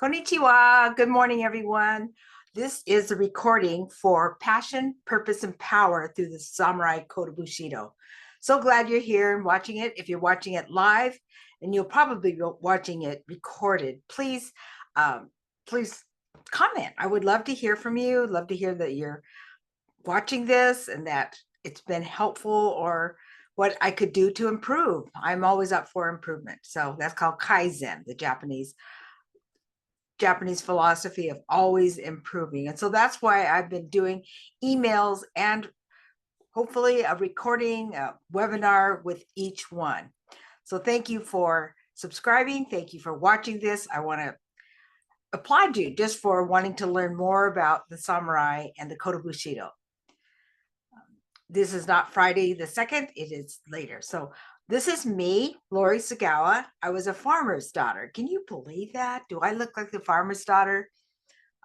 Konnichiwa. Good morning, everyone. This is a recording for Passion, Purpose, and Power through the Samurai Code of Bushido. So glad you're here and watching it. If you're watching it live, and you'll probably be watching it recorded, please comment. I would love to hear from you. Love to hear that you're watching this and that it's been helpful or what I could do to improve. I'm always up for improvement. So that's called Kaizen, the Japanese philosophy of always improving. And so that's why I've been doing emails and hopefully a recording, a webinar with each one. So thank you for subscribing. Thank you for watching this. I want to applaud you just for wanting to learn more about the samurai and the Code of Bushido. This is not Friday the 2nd, it is later. So this is me, Lori Sagawa. I was a farmer's daughter. Can you believe that? Do I look like the farmer's daughter?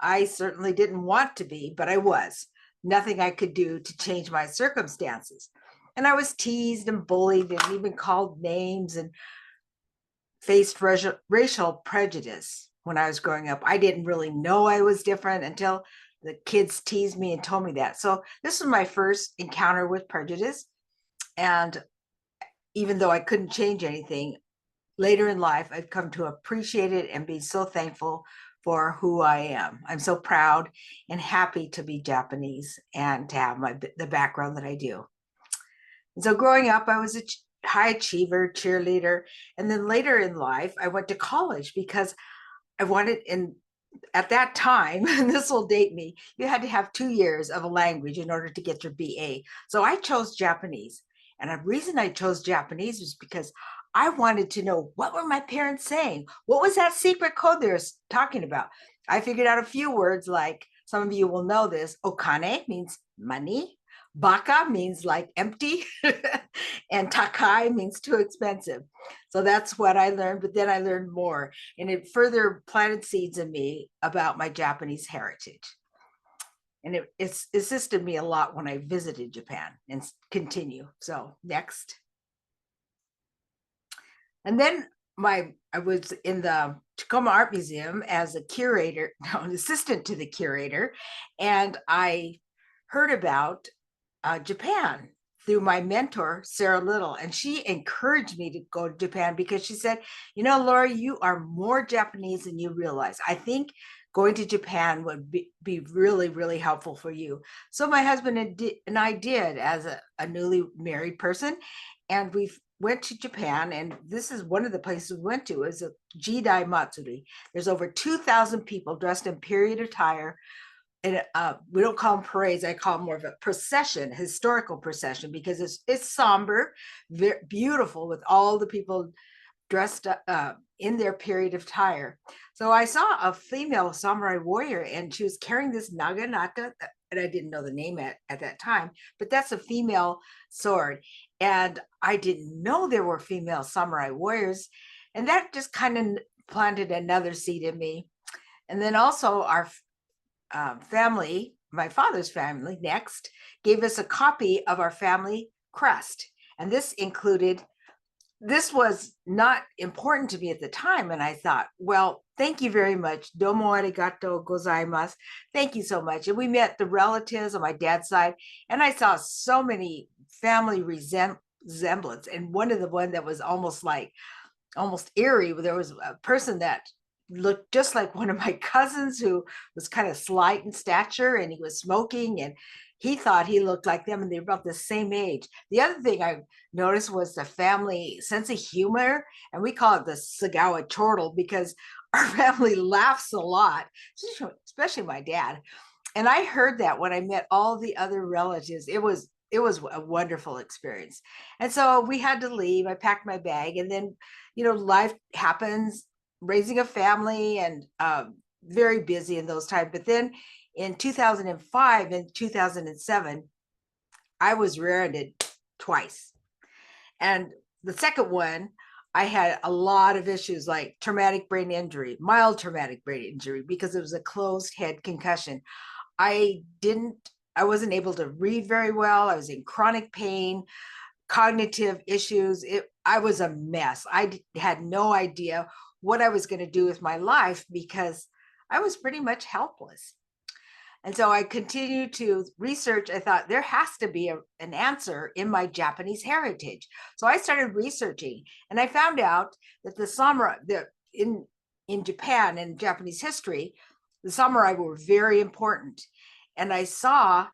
I certainly didn't want to be, but I was. Nothing I could do to change my circumstances. And I was teased and bullied and even called names and faced racial prejudice when I was growing up. I didn't really know I was different until the kids teased me and told me that. So this was my first encounter with prejudice. And even though I couldn't change anything, later in life, I've come to appreciate it and be so thankful for who I am. I'm so proud and happy to be Japanese and to have the background that I do. And so growing up, I was a high achiever, cheerleader. And then later in life, I went to college because I wanted, at that time, and this will date me, you had to have 2 years of a language in order to get your BA. So I chose Japanese. And the reason I chose Japanese was because I wanted to know, what were my parents saying? What was that secret code they were talking about? I figured out a few words, like some of you will know this. Okane means money. Baka means like empty. And takai means too expensive. So that's what I learned. But then I learned more. And it further planted seeds in me about my Japanese heritage. And it's assisted me a lot when I visited Japan and continue. So next. And then I was in the Tacoma Art Museum as a curator, no, an assistant to the curator, and I heard about Japan through my mentor, Sarah Little, and she encouraged me to go to Japan because she said, you know, Laura, you are more Japanese than you realize. I think going to Japan would be really, really helpful for you. So my husband and I did as a newly married person, and we went to Japan, and this is one of the places we went to, is a Jidai Matsuri. There's over 2,000 people dressed in period attire. And we don't call them parades. I call them more of a procession, historical procession, because it's somber, very beautiful, with all the people dressed in their period of attire. So I saw a female samurai warrior, and she was carrying this naginata, and I didn't know the name at that time, but that's a female sword. And I didn't know there were female samurai warriors. And that just kind of planted another seed in me. And then also our family, my father's family next, gave us a copy of our family crest. And this was not important to me at the time. And I thought, well, thank you very much. Domo arigato gozaimasu. Thank you so much. And we met the relatives on my dad's side. And I saw so many family resemblance. And one that was almost eerie, there was a person that looked just like one of my cousins who was kind of slight in stature, and he was smoking, and he thought he looked like them, and they were about the same age. The other thing I noticed was the family sense of humor, and we call it the Sagawa chortle because our family laughs a lot, especially my dad. And I heard that when I met all the other relatives. It was a wonderful experience. And so we had to leave. I packed my bag, and then, life happens, raising a family, and very busy in those times. But then in 2005 and 2007, I was rear-ended twice. And the second one, I had a lot of issues like traumatic brain injury, mild traumatic brain injury, because it was a closed head concussion. I wasn't able to read very well. I was in chronic pain, cognitive issues. I was a mess. I had no idea what I was going to do with my life because I was pretty much helpless. And so I continued to research. I thought there has to be an answer in my Japanese heritage. So I started researching, and I found out that the samurai, in Japan and Japanese history, the samurai were very important. And I saw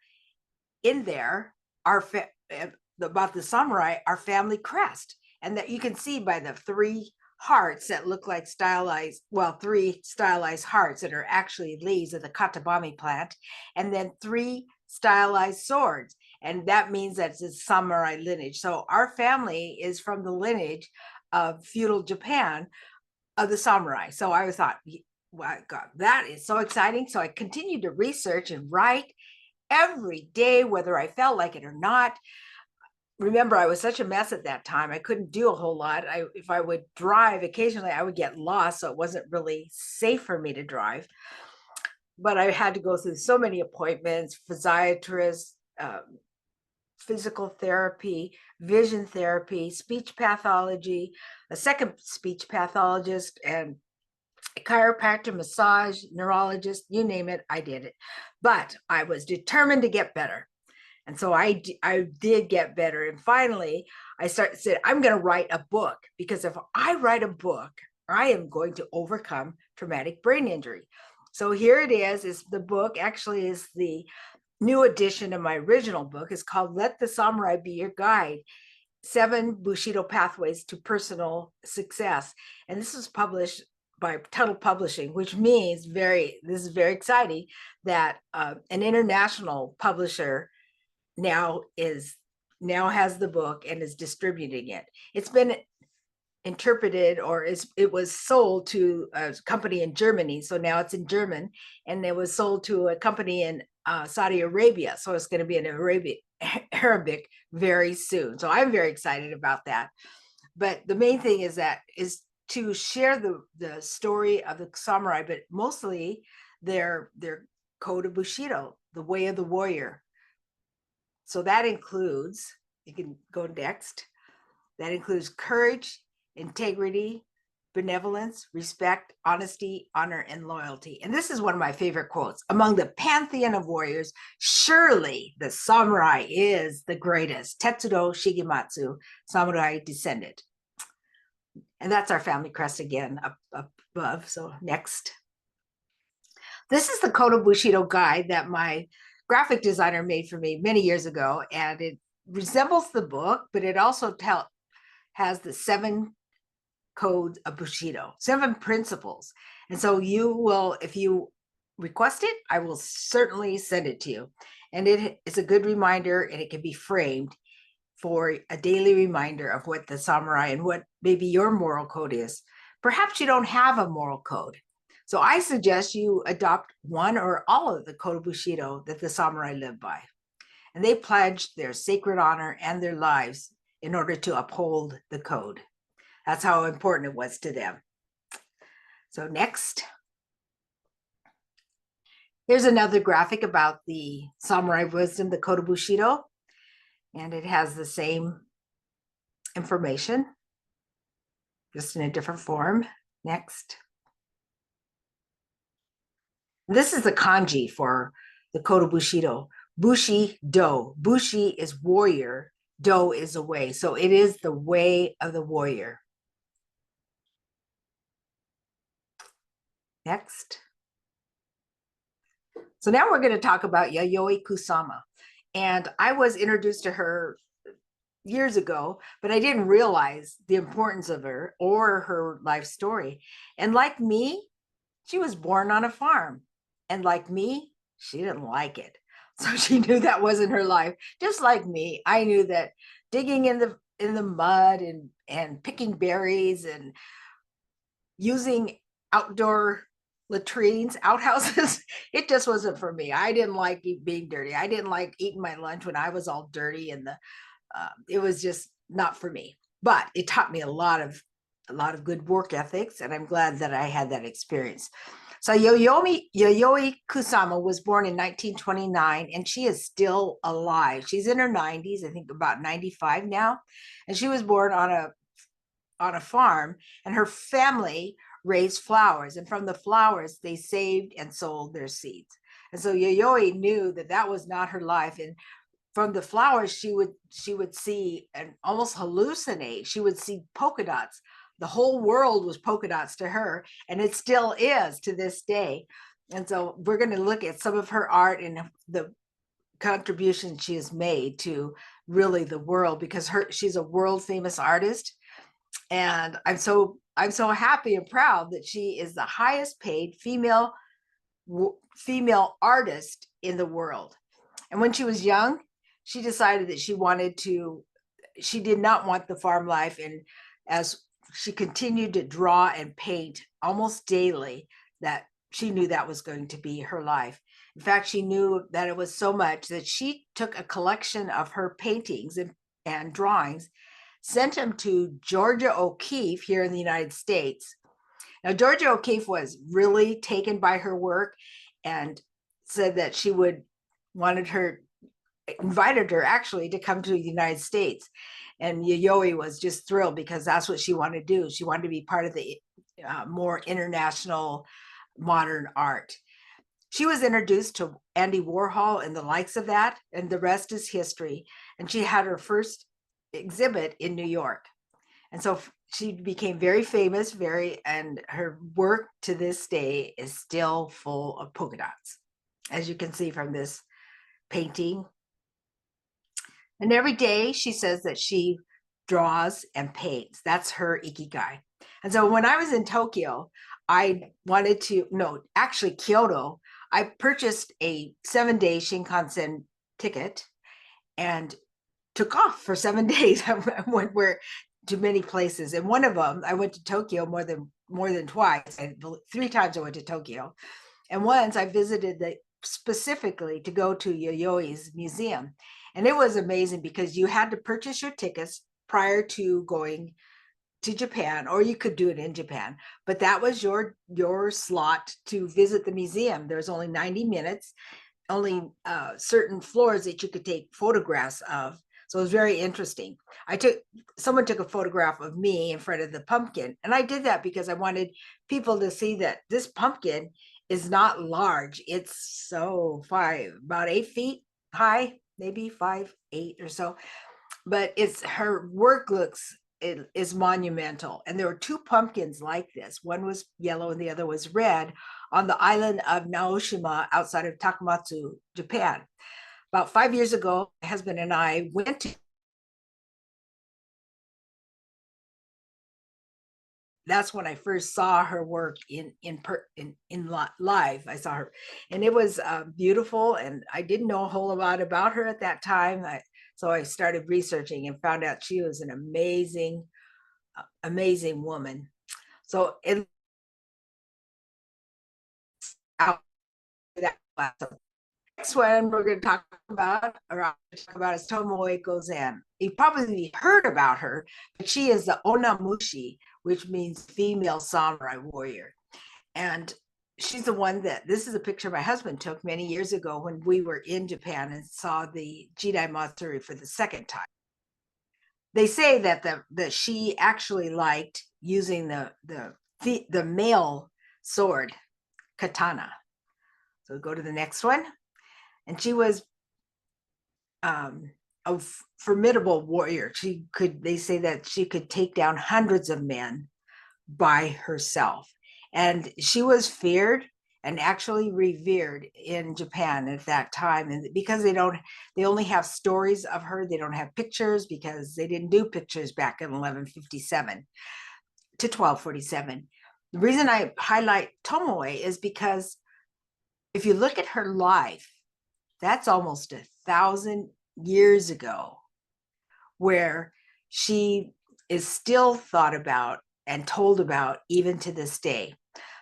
in there about the samurai, our family crest, and that you can see by the three hearts that look like stylized, well, three stylized hearts that are actually leaves of the katabami plant, and then three stylized swords. And that means that it's a samurai lineage. So our family is from the lineage of feudal Japan of the samurai. So I thought, well, God, that is so exciting. So I continued to research and write every day, whether I felt like it or not. Remember, I was such a mess at that time. I couldn't do a whole lot. If I would drive, occasionally I would get lost, so it wasn't really safe for me to drive. But I had to go through so many appointments, physiatrists, physical therapy, vision therapy, speech pathology, a second speech pathologist, and a chiropractor, massage, neurologist, you name it, I did it. But I was determined to get better. And so I did get better. And finally, I said, I'm going to write a book, because if I write a book, I am going to overcome traumatic brain injury. So here it is the book actually is the new edition of my original book. It's called Let the Samurai Be Your Guide, 7 Bushido Pathways to Personal Success. And this was published by Tuttle Publishing, which means this is very exciting that an international publisher now has the book and is distributing it. It's been interpreted, or it was sold to a company in Germany, so now it's in German, and it was sold to a company in Saudi Arabia, so it's going to be in Arabic very soon. So I'm very excited about that. But the main thing is to share the story of the samurai, but mostly their code of Bushido, the way of the warrior. So that includes, you can go next, that includes courage, integrity, benevolence, respect, honesty, honor, and loyalty. And this is one of my favorite quotes. Among the pantheon of warriors, surely the samurai is the greatest. Tetsudo Shigematsu, samurai descendant. And that's our family crest again up above. So next. This is the Code of Bushido guide that my graphic designer made for me many years ago, and it resembles the book, but it also has the 7 codes of Bushido, 7 principles. And so you will, if you request it, I will certainly send it to you. And it is a good reminder, and it can be framed for a daily reminder of what the samurai and what maybe your moral code is. Perhaps you don't have a moral code. So I suggest you adopt one or all of the Code of Bushido that the samurai live by. And they pledged their sacred honor and their lives in order to uphold the code. That's how important it was to them. So next. Here's another graphic about the samurai wisdom, the Code of Bushido. And it has the same information, just in a different form. Next. This is the kanji for the Code of Bushido. Bushido. Bushi is warrior. Do is a way. So it is the way of the warrior. Next. So now we're going to talk about Yayoi Kusama. And I was introduced to her years ago, but I didn't realize the importance of her or her life story. And like me, she was born on a farm. And like me, she didn't like it. So she knew that wasn't her life. Just like me, I knew that digging in the mud and picking berries and using outdoor latrines, outhouses, it just wasn't for me. I didn't like being dirty. I didn't like eating my lunch when I was all dirty, and it was just not for me. But it taught me a lot of good work ethics, and I'm glad that I had that experience. So Yayoi Kusama was born in 1929, and she is still alive. She's in her 90s, I think about 95 now. And she was born on a farm, and her family raised flowers, and from the flowers they saved and sold their seeds. And so Yayoi knew that that was not her life. And from the flowers, she would see and almost hallucinate. She would see polka dots. The whole world was polka dots to her, and it still is to this day. And so we're going to look at some of her art and the contribution she has made to really the world, because she's a world famous artist. And I'm so happy and proud that she is the highest paid female artist in the world. And when she was young, she decided that she did not want the farm life. And as she continued to draw and paint almost daily, that she knew that was going to be her life. In fact, she knew that it was so much that she took a collection of her paintings and drawings, sent them to Georgia O'Keeffe here in the United States. Now, Georgia O'Keeffe was really taken by her work and said that invited her actually to come to the United States. And Yayoi was just thrilled, because that's what she wanted to do. She wanted to be part of the more international modern art. She was introduced to Andy Warhol and the likes of that, and the rest is history. And she had her first exhibit in New York. And so she became very famous, and her work to this day is still full of polka dots, as you can see from this painting. And every day she says that she draws and paints. That's her ikigai. And so when I was in Tokyo, Kyoto, I purchased a 7-day Shinkansen ticket and took off for 7 days. I went to many places. And one of them, I went to Tokyo more than twice. 3 times I went to Tokyo. And once I visited specifically to go to Yayoi's museum. And it was amazing, because you had to purchase your tickets prior to going to Japan, or you could do it in Japan. But that was your slot to visit the museum. There's only 90 minutes, only certain floors that you could take photographs of. So it was very interesting. Someone took a photograph of me in front of the pumpkin. And I did that because I wanted people to see that this pumpkin is not large. It's about 8 feet high, maybe 5, 8 or so. But her work is monumental. And there were 2 pumpkins like this. One was yellow and the other was red, on the island of Naoshima outside of Takamatsu, Japan. About 5 years ago, my husband and I went to. That's when I first saw her work in live. I saw her, and it was beautiful. And I didn't know a whole lot about her at that time. So I started researching and found out she was an amazing woman. So it out that class. Next one we're going to talk about is Tomoe Gozen. You've probably heard about her, but she is the Onamushi, which means female samurai warrior. And she's the one this is a picture my husband took many years ago when we were in Japan and saw the Jidai Matsuri for the second time. They say that she actually liked using the male sword, katana. So go to the next one. And she was a formidable warrior. They say that she could take down hundreds of men by herself. And she was feared and actually revered in Japan at that time. And because they only have stories of her, they don't have pictures, because they didn't do pictures back in 1157 to 1247. The reason I highlight Tomoe is because if you look at her life, that's almost 1,000 years ago, where she is still thought about and told about even to this day.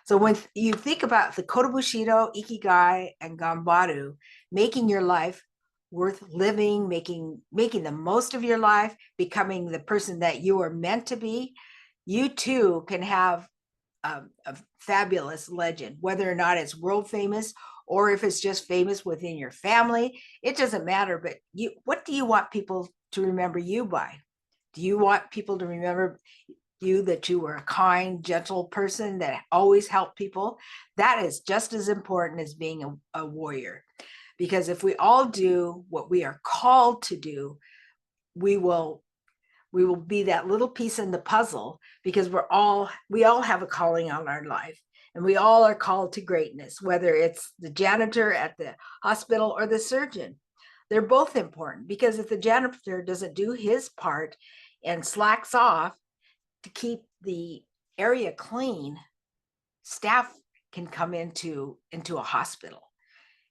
So when you think about the Kodo Bushido, Ikigai, and Ganbaru, making your life worth living, making the most of your life, becoming the person that you are meant to be, you too can have a fabulous legend, whether or not it's world famous or if it's just famous within your family. It doesn't matter. But what do you want people to remember you by? Do you want people to remember you that you were a kind, gentle person that always helped people. That is just as important as being a warrior. Because if we all do what we are called to do, we will be that little piece in the puzzle, because we all have a calling on our life, and we all are called to greatness, whether it's the janitor at the hospital or the surgeon. They're both important, because if the janitor doesn't do his part and slacks off to keep the area clean, staff can come into a hospital,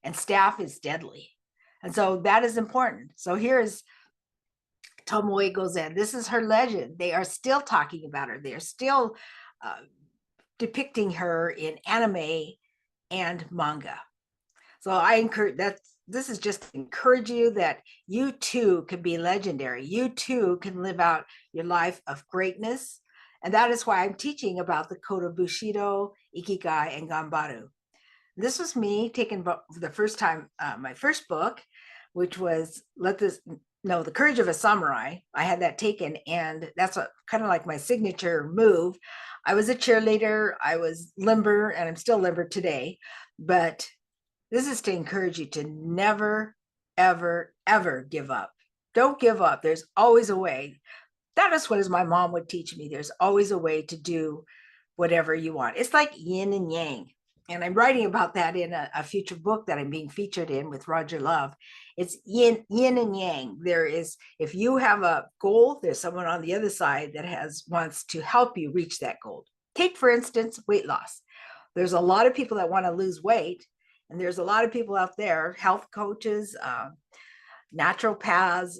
and staff is deadly. And so that is important. So here's Tomoe Gozen. This is her legend. They are still talking about her. They are still depicting her in anime and manga. So I encourage that. This is just to encourage you that you too can be legendary. You too can live out your life of greatness. And that is why I'm teaching about the code of Bushido, Ikigai, and Ganbaru. This was me taking the first time, my first book, which was The Courage of a Samurai. I had that taken, and that's kind of like my signature move. I was a cheerleader, I was limber, and I'm still limber today, but this is to encourage you to never, ever, ever give up. Don't give up. There's always a way. That is what my mom would teach me. There's always a way to do whatever you want. It's like yin and yang. And I'm writing about that in a future book that I'm being featured in with Roger Love. It's yin and yang. There is, if you have a goal, there's someone on the other side that wants to help you reach that goal. Take, for instance, weight loss. There's a lot of people that want to lose weight, and there's a lot of people out there, health coaches, naturopaths,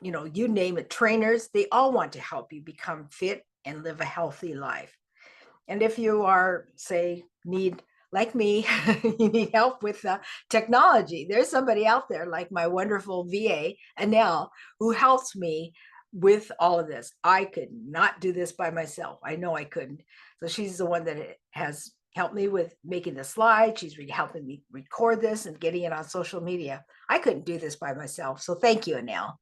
you name it, trainers. They all want to help you become fit and live a healthy life. And if you are, say, like me, you need help with technology, there's somebody out there like my wonderful VA, Anel, who helps me with all of this. I could not do this by myself. I know I couldn't. So she's the one that has helped me with making the slide. She's helping me record this and getting it on social media. I couldn't do this by myself. So thank you, Anel.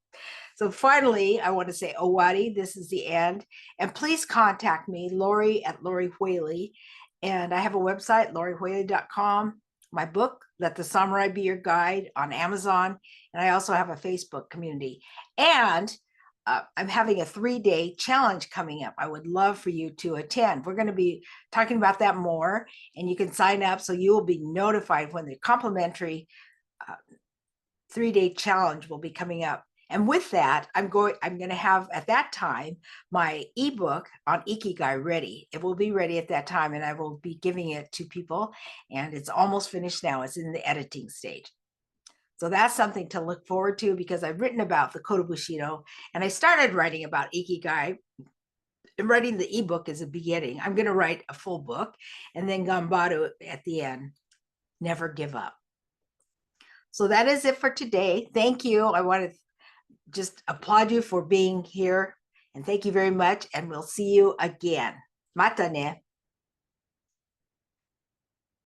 So finally, I want to say, Owari, this is the end. And please contact me, Lori at Lori Whaley. And I have a website, loriwhaley.com. My book, Let the Samurai Be Your Guide, on Amazon. And I also have a Facebook community. And I'm having a 3-day challenge coming up. I would love for you to attend. We're going to be talking about that more, and you can sign up so you will be notified when the complimentary 3-day challenge will be coming up. And with that, I'm going to have at that time my ebook on Ikigai ready. It will be ready at that time, and I will be giving it to people. And it's almost finished now. It's in the editing stage. So that's something to look forward to, because I've written about the Code of Bushido, and I started writing about Ikigai. And writing the ebook is a beginning. I'm going to write a full book, and then Ganbaru at the end. Never give up. So that is it for today. Thank you. I want to just applaud you for being here, and thank you very much. And we'll see you again. Mata ne.